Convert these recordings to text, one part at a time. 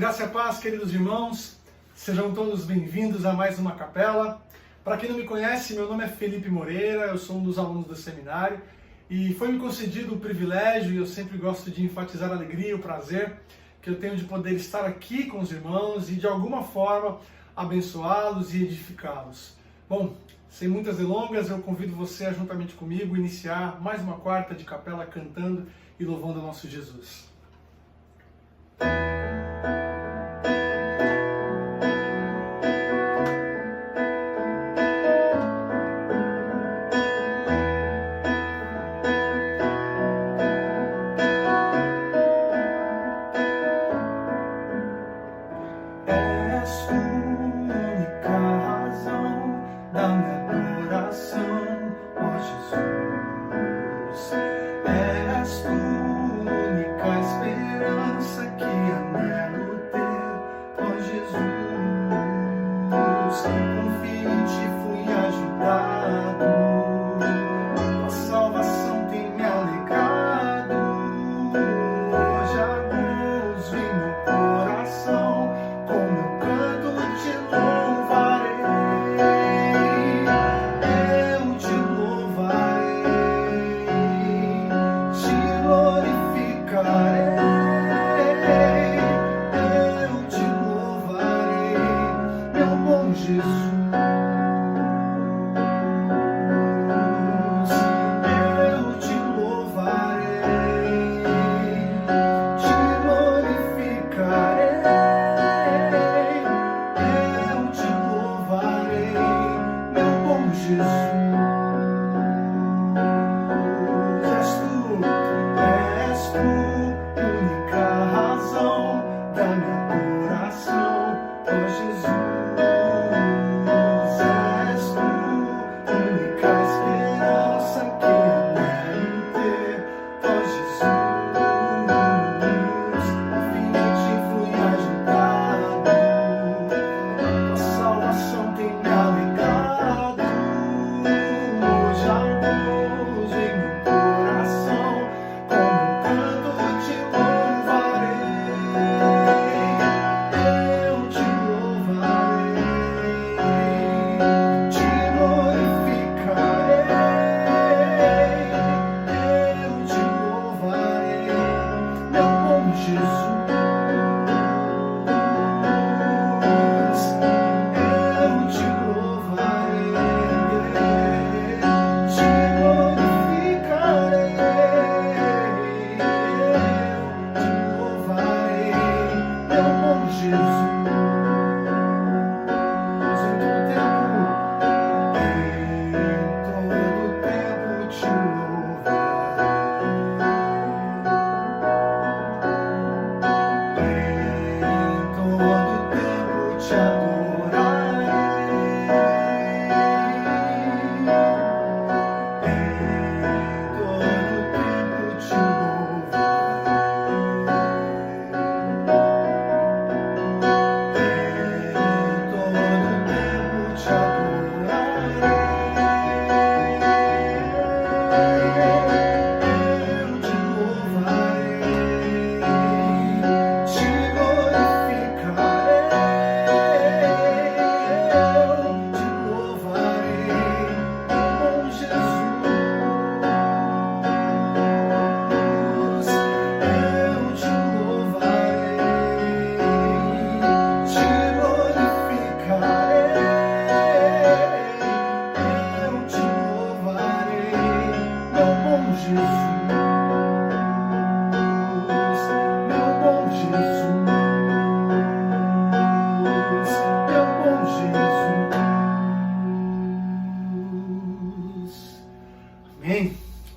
Graça e paz, queridos irmãos, sejam todos bem-vindos a mais uma capela. Para quem não me conhece, meu nome é Felipe Moreira, eu sou um dos alunos do seminário e foi-me concedido o privilégio, e eu sempre gosto de enfatizar a alegria e o prazer que eu tenho de poder estar aqui com os irmãos e de alguma forma abençoá-los e edificá-los. Bom, sem muitas delongas, eu convido você a juntamente comigo iniciar mais uma quarta de capela cantando e louvando o nosso Jesus.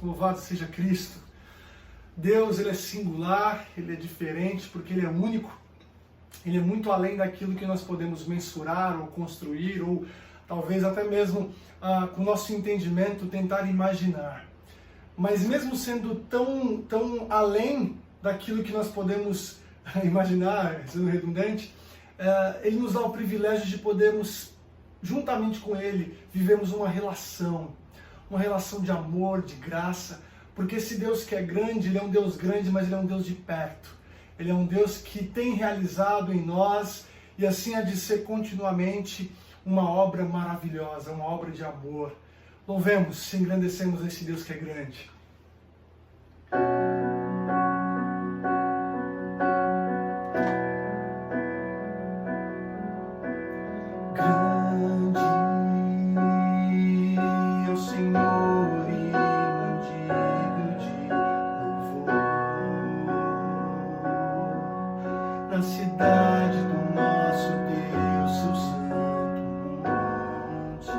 Louvado seja Cristo. Deus, Ele é singular, Ele é diferente, porque Ele é único. Ele é muito além daquilo que nós podemos mensurar ou construir, ou talvez até mesmo com o nosso entendimento tentar imaginar. Mas mesmo sendo tão além daquilo que nós podemos imaginar, sendo redundante, Ele nos dá o privilégio de podermos, juntamente com Ele, vivermos uma relação de amor, de graça, porque esse Deus que é grande, Ele é um Deus grande, mas Ele é um Deus de perto. Ele é um Deus que tem realizado em nós, e assim há de ser continuamente, uma obra maravilhosa, uma obra de amor. Louvemos, engrandecemos esse Deus que é grande. Grande é o Senhor e não digno de louvor. Na cidade do nosso Deus, seu santo monte,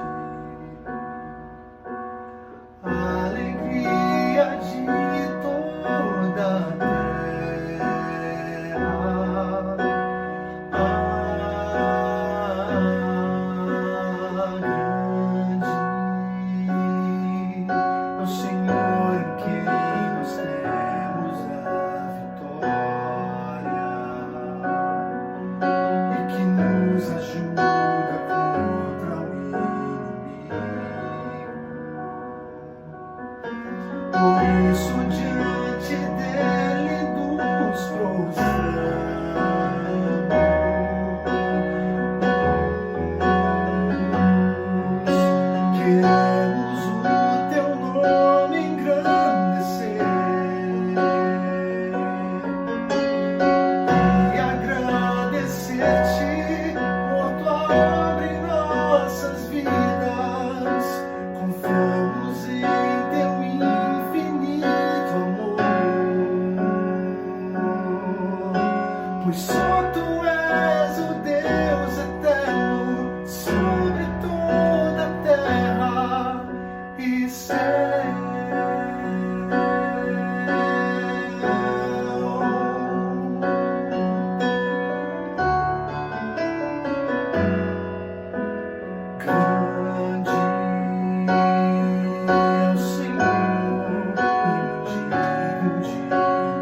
a alegria de toda a terra. Grande é o Senhor em quem nós temos a vitória, e que nos ajuda contra o inimigo. Por isso, diante dele nos prostramos. Queremos o teu nome engrandecer e agradecer-te por tua obra em nossas vidas. Confiamos em teu infinito amor, pois só tu és o Deus eterno sobre toda a terra e céu. Grande é o Senhor e digno de louvor.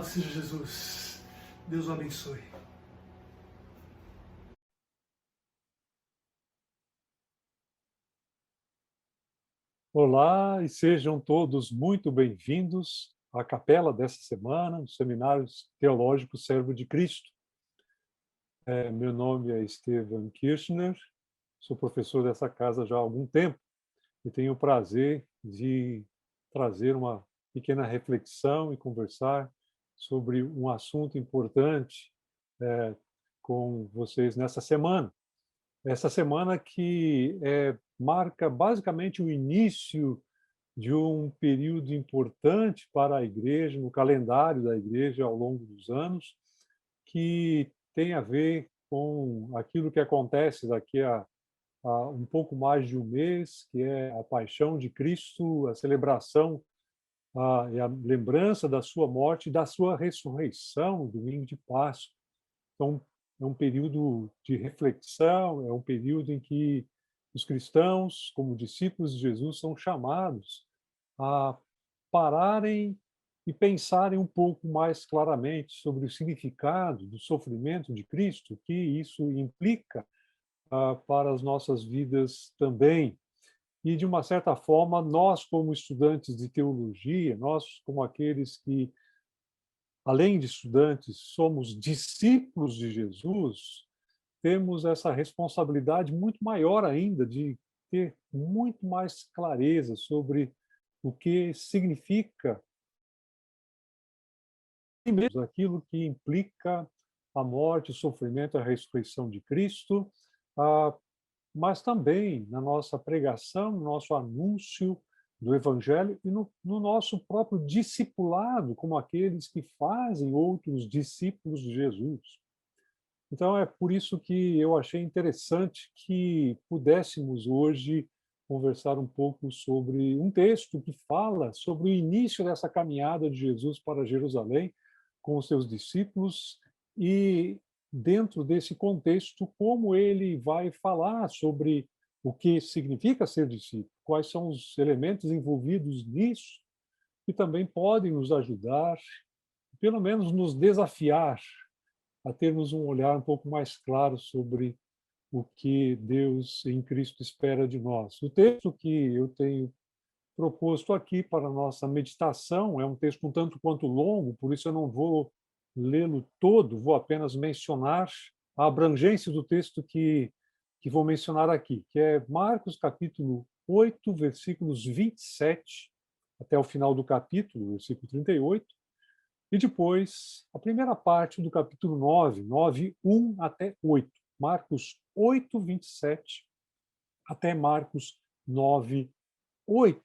Louvado seja Jesus. Deus o abençoe. Olá e sejam todos muito bem-vindos à capela dessa semana, do Seminário Teológico Servo de Cristo. Meu nome é Estevam Kirchner, sou professor dessa casa já há algum tempo e tenho o prazer de trazer uma pequena reflexão e conversar sobre um assunto importante com vocês nessa semana. Essa semana que marca basicamente o início de um período importante para a igreja, no calendário da igreja ao longo dos anos, que tem a ver com aquilo que acontece daqui a um pouco mais de um mês, que é a paixão de Cristo, a celebração e a lembrança da sua morte e da sua ressurreição, no domingo de Páscoa. Então, é um período de reflexão, é um período em que os cristãos, como discípulos de Jesus, são chamados a pararem e pensarem um pouco mais claramente sobre o significado do sofrimento de Cristo, que isso implica para as nossas vidas também. E, de uma certa forma, nós, como estudantes de teologia, nós, como aqueles que, além de estudantes, somos discípulos de Jesus, temos essa responsabilidade muito maior ainda de ter muito mais clareza sobre o que significa mesmo aquilo que implica a morte, o sofrimento, a ressurreição de Cristo, mas também na nossa pregação, no nosso anúncio do Evangelho e no nosso próprio discipulado, como aqueles que fazem outros discípulos de Jesus. Então, é por isso que eu achei interessante que pudéssemos hoje conversar um pouco sobre um texto que fala sobre o início dessa caminhada de Jesus para Jerusalém com os seus discípulos e, dentro desse contexto, como ele vai falar sobre o que significa ser discípulo, quais são os elementos envolvidos nisso, que também podem nos ajudar, pelo menos nos desafiar a termos um olhar um pouco mais claro sobre o que Deus em Cristo espera de nós. O texto que eu tenho proposto aqui para a nossa meditação é um texto um tanto quanto longo, por isso eu não vou lê-lo todo, vou apenas mencionar a abrangência do texto que vou mencionar aqui, que é Marcos capítulo 8, versículos 27 até o final do capítulo, versículo 38, e depois a primeira parte do capítulo 9, 1 até 8. Marcos 8, 27 até Marcos 9, 8.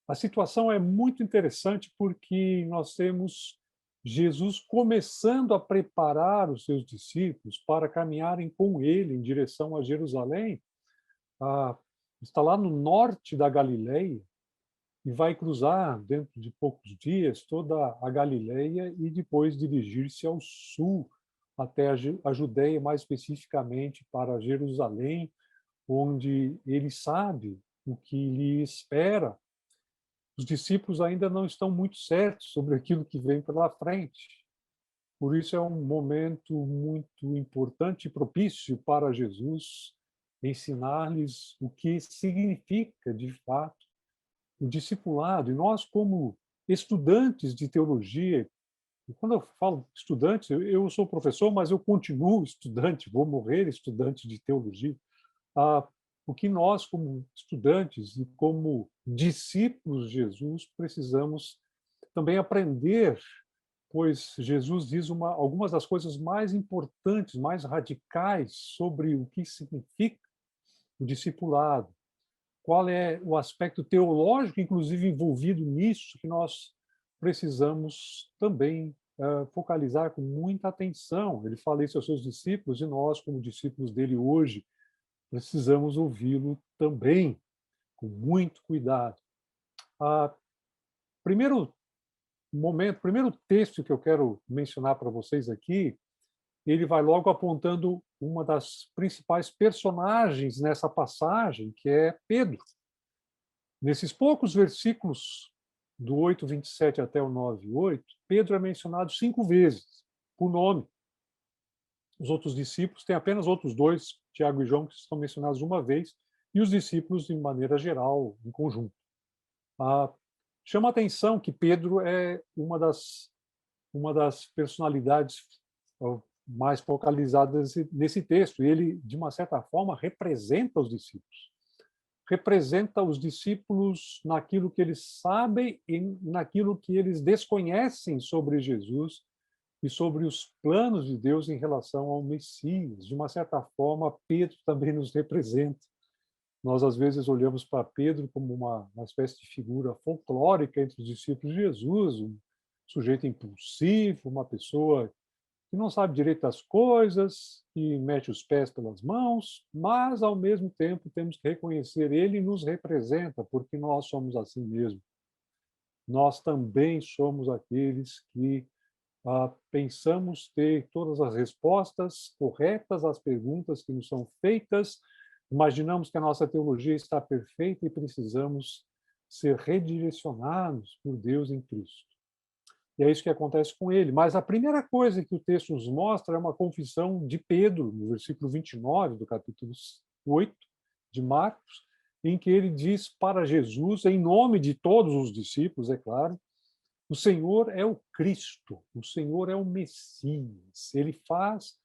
A situação é muito interessante porque nós temos Jesus começando a preparar os seus discípulos para caminharem com ele em direção a Jerusalém. Está lá no norte da Galileia e vai cruzar, dentro de poucos dias, toda a Galileia e depois dirigir-se ao sul, até a Judéia, mais especificamente para Jerusalém, onde ele sabe o que lhe espera. Os discípulos ainda não estão muito certos sobre aquilo que vem pela frente. Por isso é um momento muito importante e propício para Jesus ensinar-lhes o que significa, de fato, o discipulado. E nós, como estudantes de teologia, e quando eu falo estudante, eu sou professor, mas eu continuo estudante, vou morrer estudante de teologia. O que nós, como estudantes e como discípulos de Jesus, precisamos também aprender, pois Jesus diz algumas das coisas mais importantes, mais radicais sobre o que significa o discipulado. Qual é o aspecto teológico, inclusive, envolvido nisso, que nós precisamos também focalizar com muita atenção. Ele fala isso aos seus discípulos e nós, como discípulos dele hoje, precisamos ouvi-lo também, com muito cuidado. Primeiro primeiro texto que eu quero mencionar para vocês aqui, ele vai logo apontando uma das principais personagens nessa passagem, que é Pedro. Nesses poucos versículos do 8:27 até o 9:8, Pedro é mencionado 5 vezes, por nome. Os outros discípulos, tem apenas outros dois, Tiago e João, que são mencionados uma vez, e os discípulos, de maneira geral, em conjunto. Chama a atenção que Pedro é uma das personalidades mais focalizadas nesse texto. Ele, de uma certa forma, representa os discípulos. Representa os discípulos naquilo que eles sabem e naquilo que eles desconhecem sobre Jesus e sobre os planos de Deus em relação ao Messias. De uma certa forma, Pedro também nos representa. Nós, às vezes, olhamos para Pedro como uma espécie de figura folclórica entre os discípulos de Jesus, um sujeito impulsivo, uma pessoa que não sabe direito das coisas, que mete os pés pelas mãos, mas, ao mesmo tempo, temos que reconhecer, ele nos representa, porque nós somos assim mesmo. Nós também somos aqueles que pensamos ter todas as respostas corretas às perguntas que nos são feitas, imaginamos que a nossa teologia está perfeita e precisamos ser redirecionados por Deus em Cristo. E é isso que acontece com ele. Mas a primeira coisa que o texto nos mostra é uma confissão de Pedro, no versículo 29 do capítulo 8 de Marcos, em que ele diz para Jesus, em nome de todos os discípulos, é claro, o Senhor é o Cristo, o Senhor é o Messias. Ele faz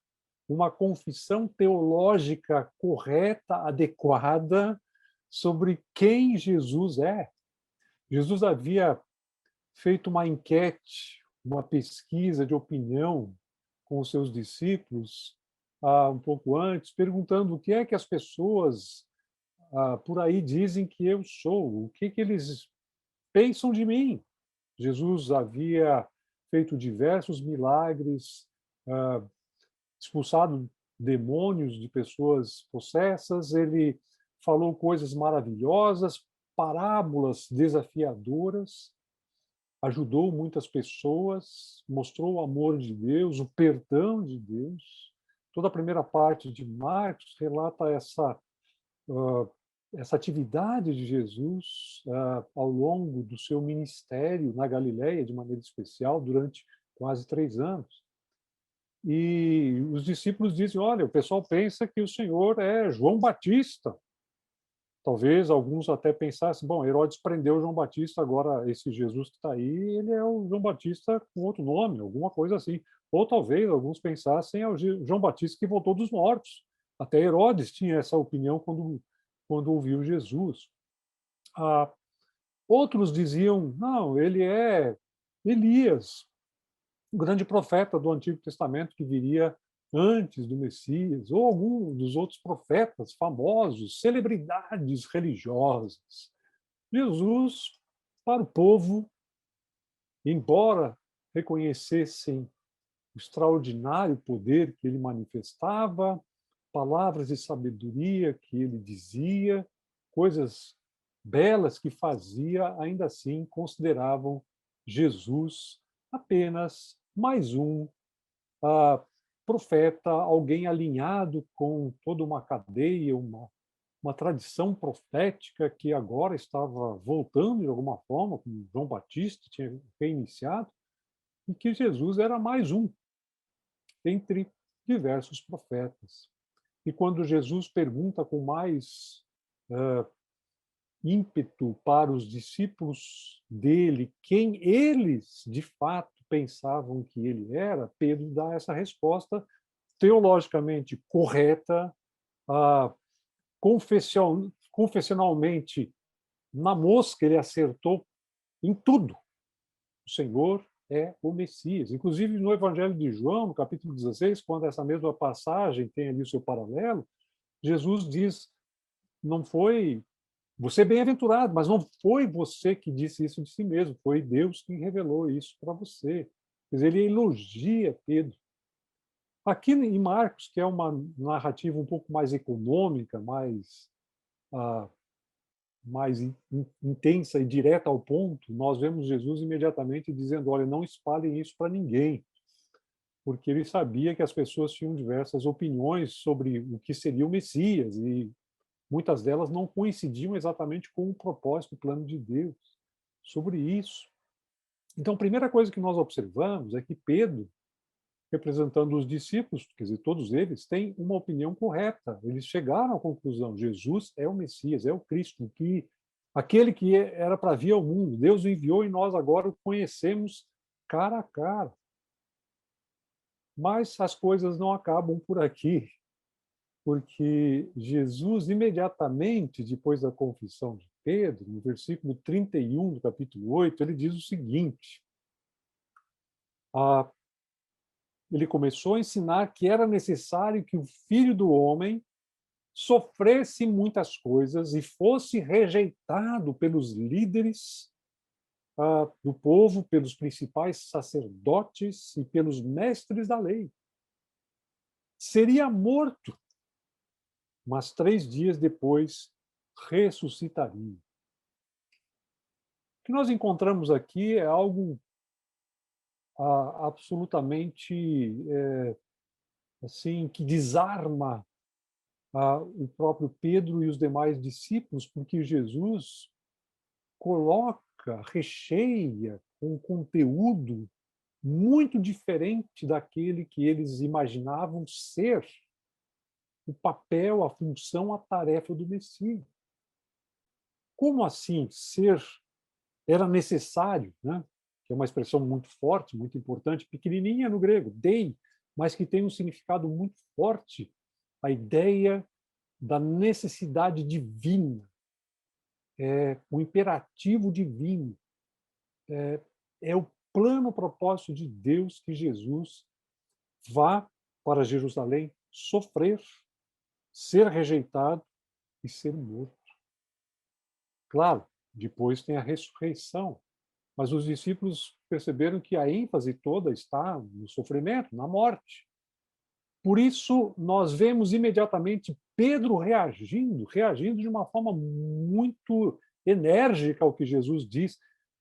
uma confissão teológica correta, adequada, sobre quem Jesus é. Jesus havia feito uma enquete, uma pesquisa de opinião com os seus discípulos, um pouco antes, perguntando o que é que as pessoas por aí dizem que eu sou, o que eles pensam de mim. Jesus havia feito diversos milagres, expulsado demônios de pessoas possessas, ele falou coisas maravilhosas, parábolas desafiadoras, ajudou muitas pessoas, mostrou o amor de Deus, o perdão de Deus. Toda a primeira parte de Marcos relata essa atividade de Jesus ao longo do seu ministério na Galileia, de maneira especial, durante quase 3 anos. E os discípulos dizem, olha, o pessoal pensa que o Senhor é João Batista. Talvez alguns até pensassem, bom, Herodes prendeu João Batista, agora esse Jesus que está aí, ele é o João Batista com outro nome, alguma coisa assim. Ou talvez alguns pensassem, é o João Batista que voltou dos mortos. Até Herodes tinha essa opinião quando ouviu Jesus. Outros diziam, não, ele é Elias, o grande profeta do Antigo Testamento que viria antes do Messias, ou algum dos outros profetas famosos, celebridades religiosas. Jesus, para o povo, embora reconhecessem o extraordinário poder que ele manifestava, palavras de sabedoria que ele dizia, coisas belas que fazia, ainda assim consideravam Jesus apenas mais um profeta, alguém alinhado com toda uma cadeia, uma tradição profética que agora estava voltando de alguma forma, como João Batista tinha reiniciado, e que Jesus era mais um entre diversos profetas. E quando Jesus pergunta com mais ímpeto para os discípulos dele quem eles, de fato, pensavam que ele era, Pedro dá essa resposta teologicamente correta, confessionalmente na mosca, ele acertou em tudo. O Senhor é o Messias. Inclusive, no Evangelho de João, no capítulo 16, quando essa mesma passagem tem ali o seu paralelo, Jesus diz, não foi você é bem-aventurado, mas não foi você que disse isso de si mesmo, foi Deus que revelou isso para você. Quer dizer, ele elogia Pedro. Aqui em Marcos, que é uma narrativa um pouco mais econômica, mais intensa e direta ao ponto, nós vemos Jesus imediatamente dizendo, olha, não espalhem isso para ninguém, porque ele sabia que as pessoas tinham diversas opiniões sobre o que seria o Messias, e muitas delas não coincidiam exatamente com o propósito, o plano de Deus. sobre isso. Então, a primeira coisa que nós observamos é que Pedro, representando os discípulos, quer dizer, todos eles, têm uma opinião correta. Eles chegaram à conclusão: Jesus é o Messias, é o Cristo, aquele que era para vir ao mundo. Deus o enviou e nós agora o conhecemos cara a cara. Mas as coisas não acabam por aqui, porque Jesus, imediatamente depois da confissão de Pedro, no versículo 31 do capítulo 8, ele diz o seguinte: ele começou a ensinar que era necessário que o Filho do Homem sofresse muitas coisas e fosse rejeitado pelos líderes do povo, pelos principais sacerdotes e pelos mestres da lei. Seria morto, mas 3 dias depois ressuscitaria. O que nós encontramos aqui é algo absolutamente assim, que desarma o próprio Pedro e os demais discípulos, porque Jesus coloca, recheia um conteúdo muito diferente daquele que eles imaginavam ser o papel, a função, a tarefa do Messias. Como assim ser era necessário, né? Que é uma expressão muito forte, muito importante, pequenininha no grego, dei, mas que tem um significado muito forte, a ideia da necessidade divina, o imperativo divino, é o plano, o propósito de Deus que Jesus vá para Jerusalém sofrer, ser rejeitado e ser morto. Claro, depois tem a ressurreição, mas os discípulos perceberam que a ênfase toda está no sofrimento, na morte. Por isso, nós vemos imediatamente Pedro reagindo de uma forma muito enérgica ao que Jesus diz.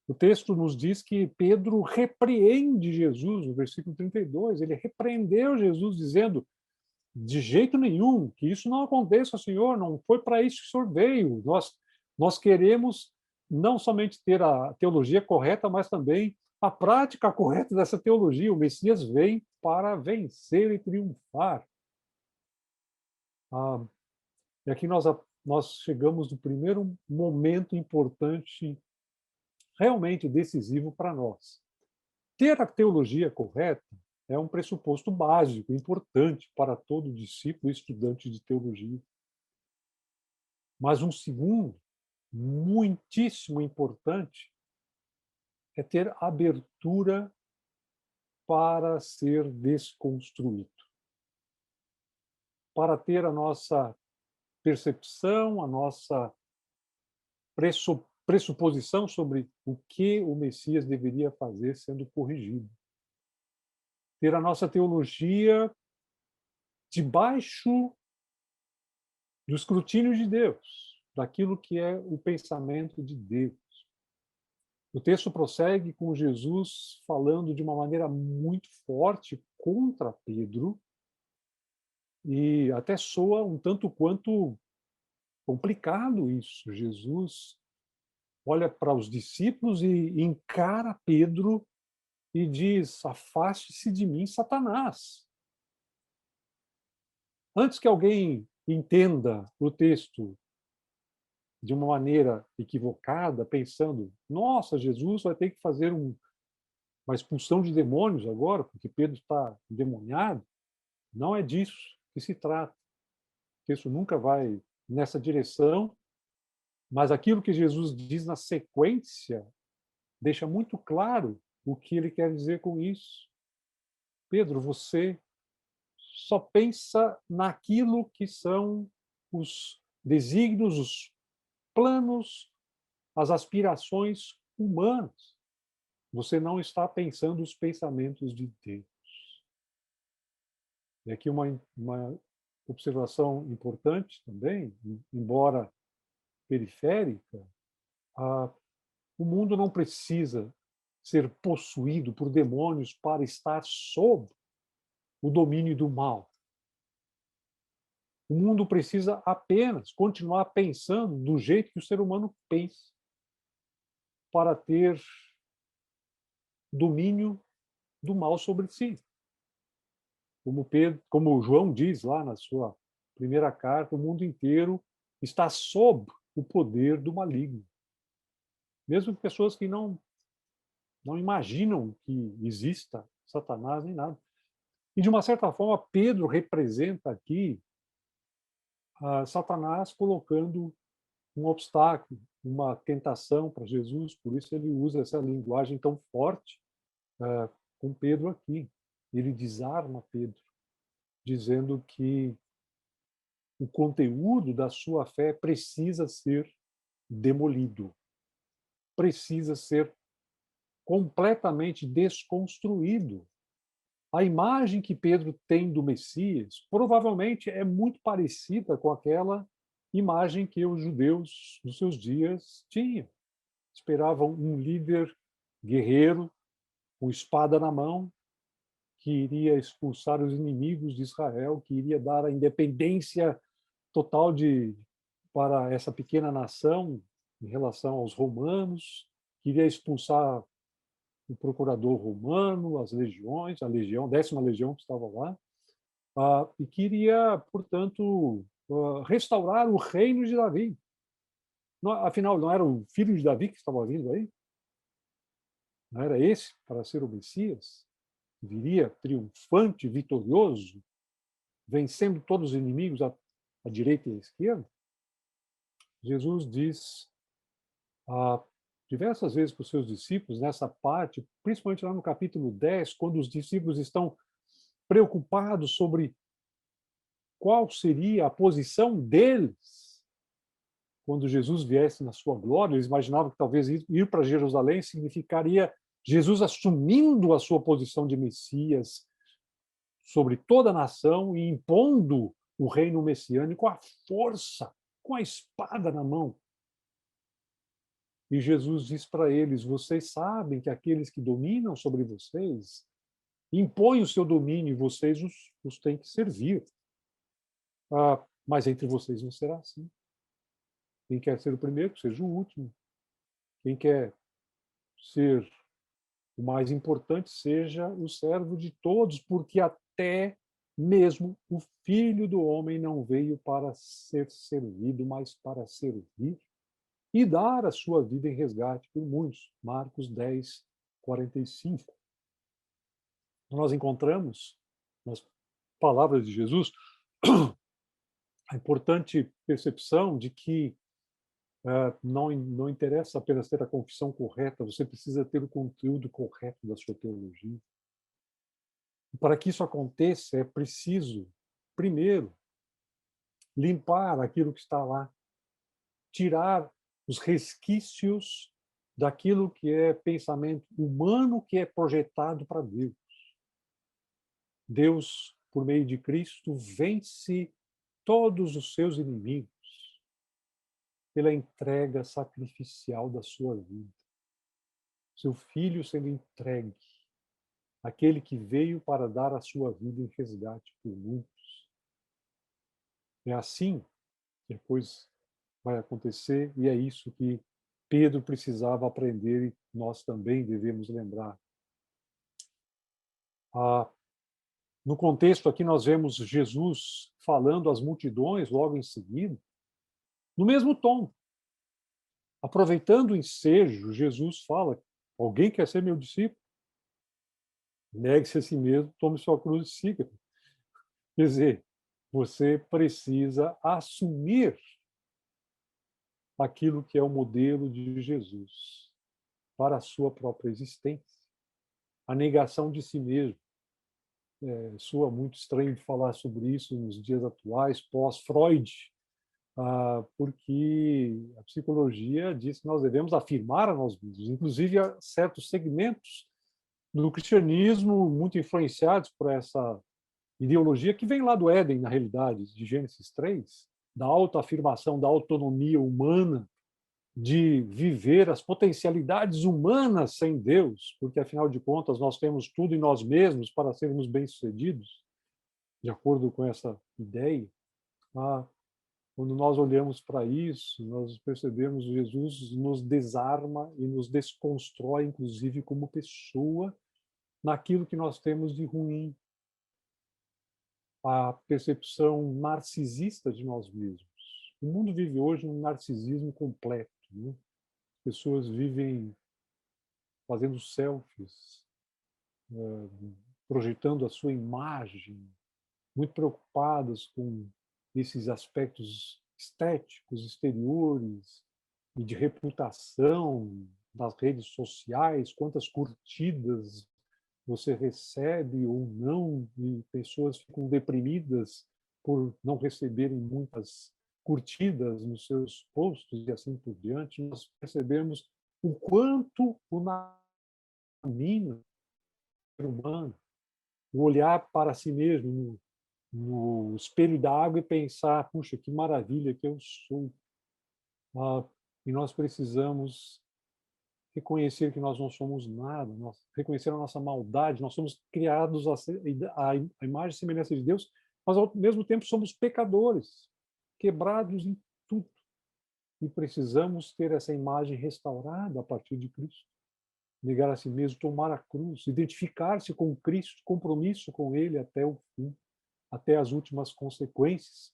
O texto nos diz que Pedro repreende Jesus, no versículo 32. Ele repreendeu Jesus, dizendo: de jeito nenhum, que isso não aconteça, Senhor, não foi para isso que o Senhor veio. Nós queremos não somente ter a teologia correta, mas também a prática correta dessa teologia. O Messias vem para vencer e triunfar. E aqui nós chegamos no primeiro momento importante, realmente decisivo para nós. Ter a teologia correta é um pressuposto básico, importante para todo discípulo e estudante de teologia. Mas um segundo, muitíssimo importante, é ter abertura para ser desconstruído, para ter a nossa percepção, a nossa pressuposição sobre o que o Messias deveria fazer sendo corrigido. Ter a nossa teologia debaixo do escrutínio de Deus, daquilo que é o pensamento de Deus. O texto prossegue com Jesus falando de uma maneira muito forte contra Pedro, e até soa um tanto quanto complicado isso. Jesus olha para os discípulos e encara Pedro e diz: afaste-se de mim, Satanás. Antes que alguém entenda o texto de uma maneira equivocada, pensando: nossa, Jesus vai ter que fazer uma expulsão de demônios agora, porque Pedro está endemoniado. Não é disso que se trata. O texto nunca vai nessa direção, mas aquilo que Jesus diz na sequência deixa muito claro o que ele quer dizer com isso. Pedro, você só pensa naquilo que são os desígnios, os planos, as aspirações humanas. Você não está pensando os pensamentos de Deus. E aqui uma observação importante também, embora periférica, o mundo não precisa ser possuído por demônios para estar sob o domínio do mal. O mundo precisa apenas continuar pensando do jeito que o ser humano pensa, para ter domínio do mal sobre si. Como João diz lá na sua primeira carta, o mundo inteiro está sob o poder do maligno. Mesmo pessoas que não imaginam que exista Satanás nem nada. E, de uma certa forma, Pedro representa aqui Satanás colocando um obstáculo, uma tentação para Jesus, por isso ele usa essa linguagem tão forte com Pedro aqui. Ele desarma Pedro, dizendo que o conteúdo da sua fé precisa ser demolido, precisa ser completamente desconstruído. A imagem que Pedro tem do Messias provavelmente é muito parecida com aquela imagem que os judeus nos seus dias tinham. Esperavam um líder guerreiro, com espada na mão, que iria expulsar os inimigos de Israel, que iria dar a independência total para essa pequena nação em relação aos romanos, que iria expulsar o procurador romano, as legiões, a legião, 10ª legião que estava lá, e queria, portanto, restaurar o reino de Davi. Afinal, não era o filho de Davi que estava vindo aí? Não era esse para ser o Messias? Viria triunfante, vitorioso, vencendo todos os inimigos à direita e à esquerda? Jesus diz diversas vezes para os seus discípulos, nessa parte, principalmente lá no capítulo 10, quando os discípulos estão preocupados sobre qual seria a posição deles quando Jesus viesse na sua glória. Eles imaginavam que talvez ir para Jerusalém significaria Jesus assumindo a sua posição de Messias sobre toda a nação e impondo o reino messiânico com a força, com a espada na mão. E Jesus diz para eles: vocês sabem que aqueles que dominam sobre vocês impõem o seu domínio e vocês os têm que servir. Mas entre vocês não será assim. Quem quer ser o primeiro, seja o último. Quem quer ser o mais importante, seja o servo de todos, porque até mesmo o Filho do Homem não veio para ser servido, mas para servir e dar a sua vida em resgate por muitos. Marcos 10, 45. Nós encontramos nas palavras de Jesus a importante percepção de que não interessa apenas ter a confissão correta, você precisa ter o conteúdo correto da sua teologia. E para que isso aconteça, é preciso, primeiro, limpar aquilo que está lá, tirar os resquícios daquilo que é pensamento humano que é projetado para Deus. Deus, por meio de Cristo, vence todos os seus inimigos pela entrega sacrificial da sua vida. Seu Filho sendo entregue, aquele que veio para dar a sua vida em resgate por muitos. É assim que a coisa vai acontecer, e é isso que Pedro precisava aprender e nós também devemos lembrar. No contexto aqui nós vemos Jesus falando às multidões logo em seguida, no mesmo tom. Aproveitando o ensejo, Jesus fala: alguém quer ser meu discípulo? Negue-se a si mesmo, tome sua cruz e siga. Quer dizer, você precisa assumir aquilo que é o modelo de Jesus para a sua própria existência. A negação de si mesmo. Soa muito estranho de falar sobre isso nos dias atuais, pós-Freud, porque a psicologia diz que nós devemos afirmar a nós mesmos. Inclusive, há certos segmentos do cristianismo muito influenciados por essa ideologia que vem lá do Éden, na realidade, de Gênesis 3, da autoafirmação, da autonomia humana, de viver as potencialidades humanas sem Deus, porque, afinal de contas, nós temos tudo em nós mesmos para sermos bem-sucedidos, de acordo com essa ideia. quando nós olhamos para isso, nós percebemos que Jesus nos desarma e nos desconstrói, inclusive como pessoa, naquilo que nós temos de ruim, a percepção narcisista de nós mesmos. O mundo vive hoje um narcisismo completo, né? As pessoas vivem fazendo selfies, projetando a sua imagem, muito preocupadas com esses aspectos estéticos, exteriores e de reputação nas redes sociais, quantas curtidas você recebe ou não, e pessoas ficam deprimidas por não receberem muitas curtidas nos seus posts e assim por diante. Nós percebemos o quanto o caminho ser humano, o olhar para si mesmo no espelho da água e pensar, puxa, que maravilha que eu sou. E nós precisamos reconhecer que nós não somos nada, reconhecer a nossa maldade, nós somos criados à imagem e semelhança de Deus, mas ao mesmo tempo somos pecadores, quebrados em tudo. E precisamos ter essa imagem restaurada a partir de Cristo. Negar a si mesmo, tomar a cruz, identificar-se com Cristo, compromisso com Ele até o fim, até as últimas consequências.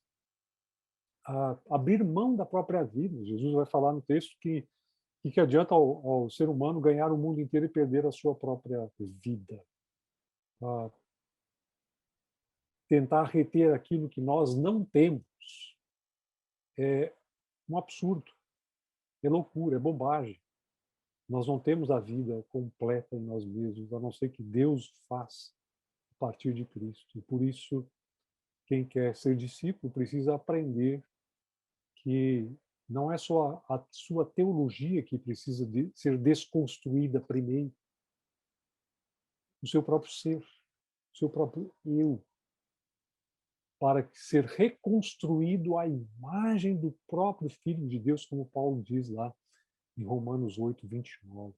Abrir mão da própria vida. Jesus vai falar no texto que adianta ao ser humano ganhar o mundo inteiro e perder a sua própria vida. Tentar reter aquilo que nós não temos é um absurdo, é loucura, é bobagem. Nós não temos a vida completa em nós mesmos, a não ser que Deus faça a partir de Cristo. E por isso, quem quer ser discípulo precisa aprender que não é só a sua teologia que precisa ser desconstruída primeiro, o seu próprio ser, o seu próprio eu, para ser reconstruído à imagem do próprio Filho de Deus, como Paulo diz lá em Romanos 8, 29.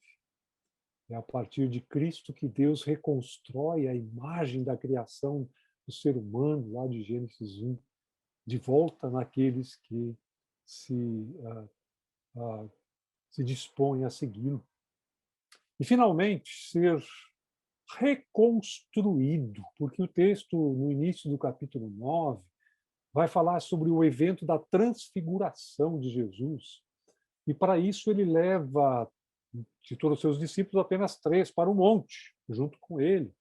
É a partir de Cristo que Deus reconstrói a imagem da criação do ser humano, lá de Gênesis 1, de volta naqueles que se dispõem a segui-lo. E, finalmente, ser reconstruído, porque o texto, no início do capítulo 9, vai falar sobre o evento da transfiguração de Jesus. E, para isso, ele leva, de todos os seus discípulos, apenas 3 para o monte, junto com ele,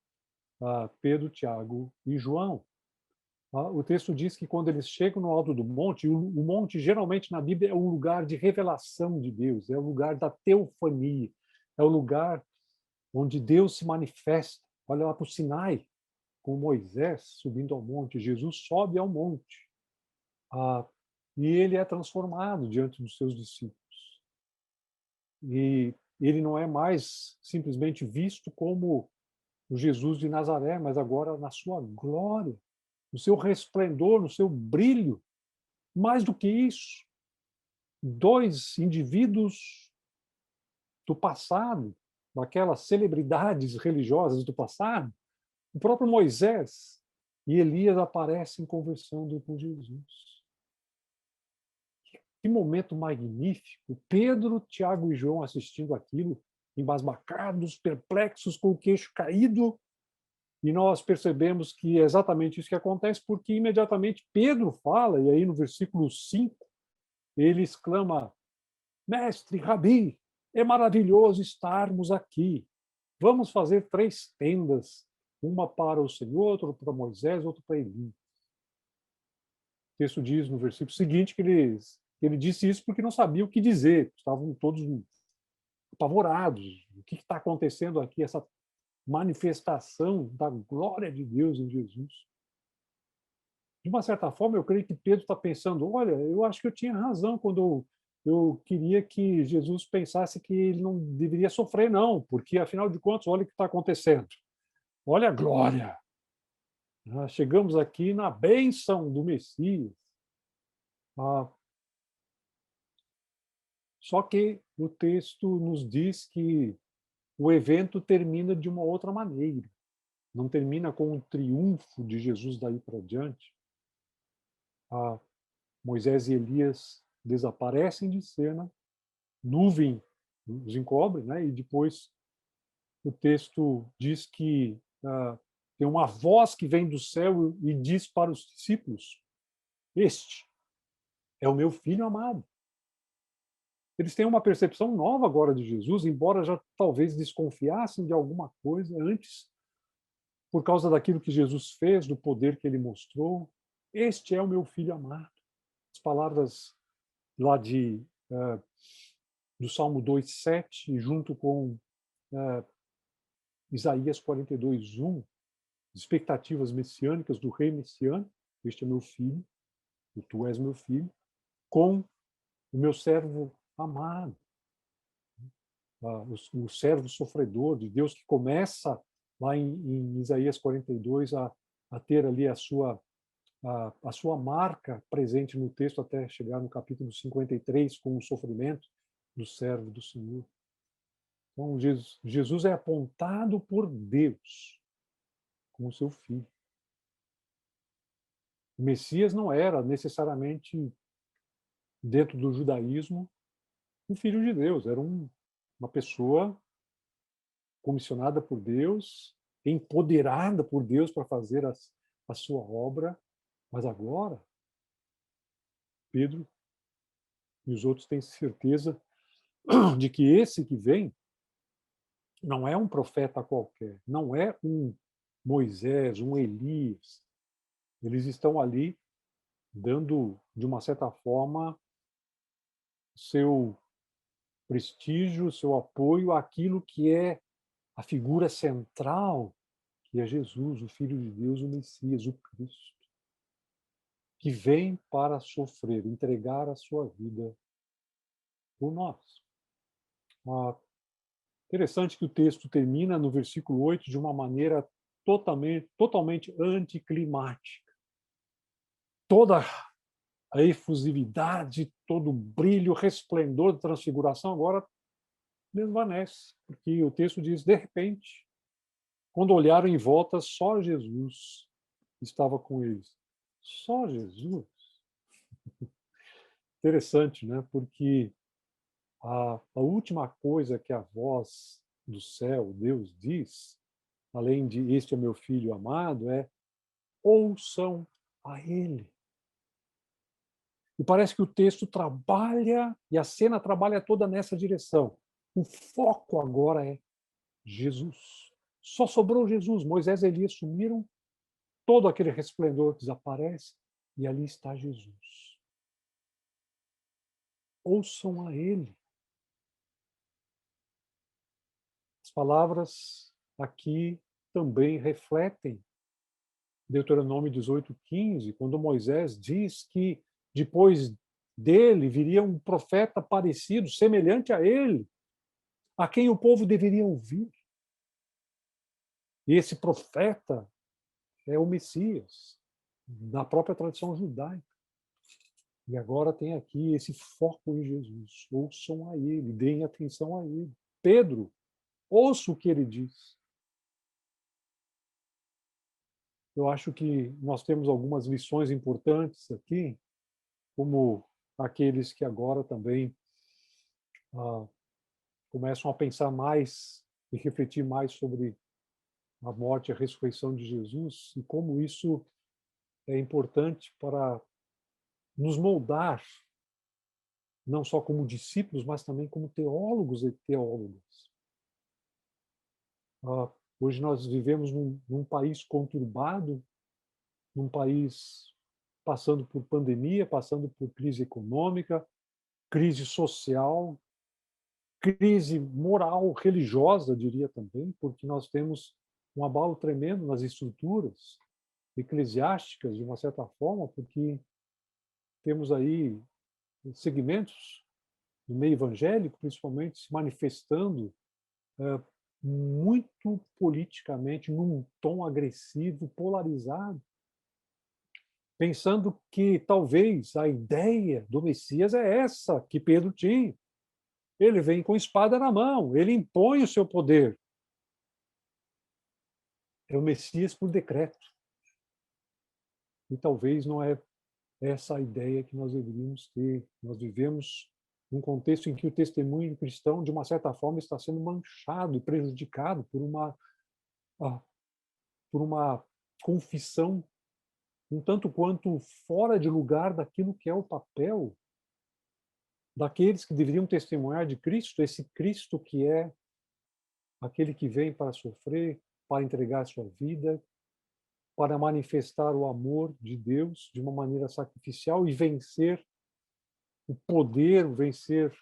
Pedro, Tiago e João. O texto diz que quando eles chegam no alto do monte, o monte geralmente na Bíblia é um lugar de revelação de Deus, é o lugar da teofania, é o lugar onde Deus se manifesta. Olha lá para o Sinai, com Moisés subindo ao monte, Jesus sobe ao monte, e ele é transformado diante dos seus discípulos. E ele não é mais simplesmente visto como o Jesus de Nazaré, mas agora na sua glória, no seu resplendor, no seu brilho. Mais do que isso, 2 indivíduos do passado, daquelas celebridades religiosas do passado, o próprio Moisés e Elias aparecem conversando com Jesus. Que momento magnífico! Pedro, Tiago e João assistindo aquilo, embasbacados, perplexos, com o queixo caído, e nós percebemos que é exatamente isso que acontece, porque imediatamente Pedro fala, e aí no versículo 5, ele exclama: Mestre, Rabi, é maravilhoso estarmos aqui. Vamos fazer 3 tendas, uma para o Senhor, outra para Moisés, outra para Elias. O texto diz no versículo seguinte que ele disse isso porque não sabia o que dizer, estavam todos apavorados. O que está acontecendo aqui, essa manifestação da glória de Deus em Jesus? De uma certa forma, eu creio que Pedro está pensando: olha, eu acho que eu tinha razão quando eu queria que Jesus pensasse que ele não deveria sofrer, não, porque, afinal de contas, olha o que está acontecendo. Olha a glória. Chegamos aqui na bênção do Messias. Só que o texto nos diz que o evento termina de uma outra maneira. Não termina com um triunfo de Jesus daí para diante. Moisés e Elias desaparecem de cena, nuvem os encobre, né? E depois o texto diz que tem uma voz que vem do céu e diz para os discípulos: este é o meu filho amado. Eles têm uma percepção nova agora de Jesus, embora já talvez desconfiassem de alguma coisa antes, por causa daquilo que Jesus fez, do poder que ele mostrou. Este é o meu filho amado. As palavras lá do Salmo 2:7, junto com Isaías 42:1, expectativas messiânicas do rei messiânico. Este é meu filho, e tu és meu filho, com o meu servo amado, o servo sofredor de Deus, que começa lá em Isaías 42 a ter ali a sua marca presente no texto até chegar no capítulo 53 com o sofrimento do servo do Senhor. Então, Jesus é apontado por Deus como seu filho. O Messias não era necessariamente, dentro do judaísmo, um filho de Deus, era uma pessoa comissionada por Deus, empoderada por Deus para fazer a sua obra, mas agora Pedro e os outros têm certeza de que esse que vem não é um profeta qualquer, não é um Moisés, um Elias. Eles estão ali dando, de uma certa forma, seu prestígio, seu apoio àquilo que é a figura central, que é Jesus, o Filho de Deus, o Messias, o Cristo, que vem para sofrer, entregar a sua vida por nós. Interessante que o texto termina no versículo 8 de uma maneira totalmente anticlimática. Toda a efusividade, todo o brilho, resplendor da transfiguração agora desvanece, porque o texto diz, de repente, quando olharam em volta, só Jesus estava com eles. Só Jesus. Interessante, né? Porque a última coisa que a voz do céu, Deus, diz, além de este é meu filho amado, é ouçam a ele. E parece que o texto trabalha, e a cena trabalha toda nessa direção. O foco agora é Jesus. Só sobrou Jesus. Moisés e Elias sumiram, todo aquele resplendor desaparece, e ali está Jesus. Ouçam a ele. As palavras aqui também refletem Deuteronômio 18:15, quando Moisés diz que depois dele viria um profeta parecido, semelhante a ele, a quem o povo deveria ouvir. E esse profeta é o Messias, da própria tradição judaica. E agora tem aqui esse foco em Jesus. Ouçam a ele, deem atenção a ele. Pedro, ouça o que ele diz. Eu acho que nós temos algumas lições importantes aqui, como aqueles que agora também começam a pensar mais e refletir mais sobre a morte e a ressurreição de Jesus e como isso é importante para nos moldar, não só como discípulos, mas também como teólogos e teólogas. Hoje nós vivemos num país conturbado, num país passando por pandemia, passando por crise econômica, crise social, crise moral, religiosa, diria também, porque nós temos um abalo tremendo nas estruturas eclesiásticas, de uma certa forma, porque temos aí segmentos do meio evangélico, principalmente, se manifestando muito politicamente, num tom agressivo, polarizado, pensando que talvez a ideia do Messias é essa que Pedro tinha. Ele vem com espada na mão, ele impõe o seu poder. É o Messias por decreto. E talvez não é essa ideia que nós deveríamos ter. Nós vivemos num contexto em que o testemunho cristão, de uma certa forma, está sendo manchado e prejudicado por uma confissão um tanto quanto fora de lugar daquilo que é o papel daqueles que deveriam testemunhar de Cristo, esse Cristo que é aquele que vem para sofrer, para entregar sua vida, para manifestar o amor de Deus de uma maneira sacrificial e vencer o poder, vencer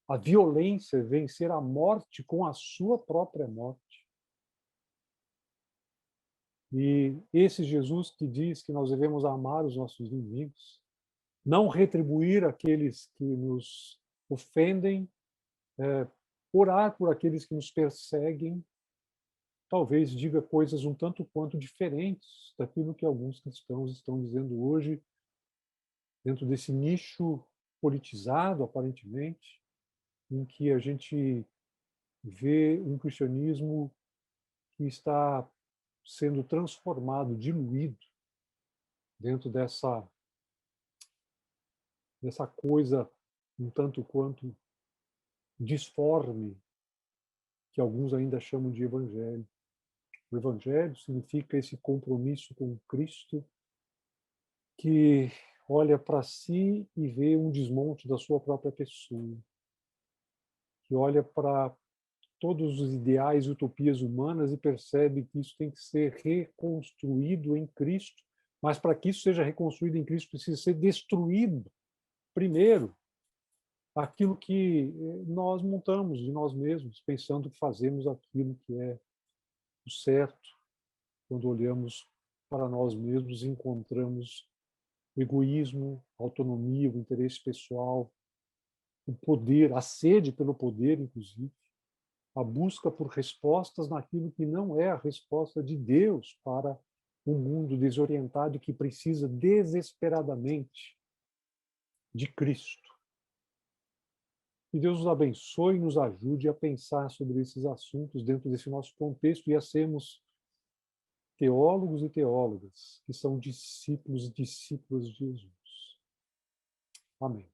a violência, vencer a morte com a sua própria morte. E esse Jesus que diz que nós devemos amar os nossos inimigos, não retribuir aqueles que nos ofendem, orar por aqueles que nos perseguem, talvez diga coisas um tanto quanto diferentes daquilo que alguns cristãos estão dizendo hoje, dentro desse nicho politizado, aparentemente, em que a gente vê um cristianismo que está sendo transformado, diluído, dentro dessa coisa um tanto quanto disforme, que alguns ainda chamam de evangelho. O evangelho significa esse compromisso com Cristo que olha para si e vê um desmonte da sua própria pessoa, que olha para todos os ideais e utopias humanas e percebe que isso tem que ser reconstruído em Cristo, mas para que isso seja reconstruído em Cristo precisa ser destruído primeiro aquilo que nós montamos de nós mesmos, pensando que fazemos aquilo que é o certo. Quando olhamos para nós mesmos, encontramos o egoísmo, a autonomia, o interesse pessoal, o poder, a sede pelo poder, inclusive, a busca por respostas naquilo que não é a resposta de Deus para um mundo desorientado que precisa desesperadamente de Cristo. Que Deus nos abençoe e nos ajude a pensar sobre esses assuntos dentro desse nosso contexto e a sermos teólogos e teólogas que são discípulos e discípulas de Jesus. Amém.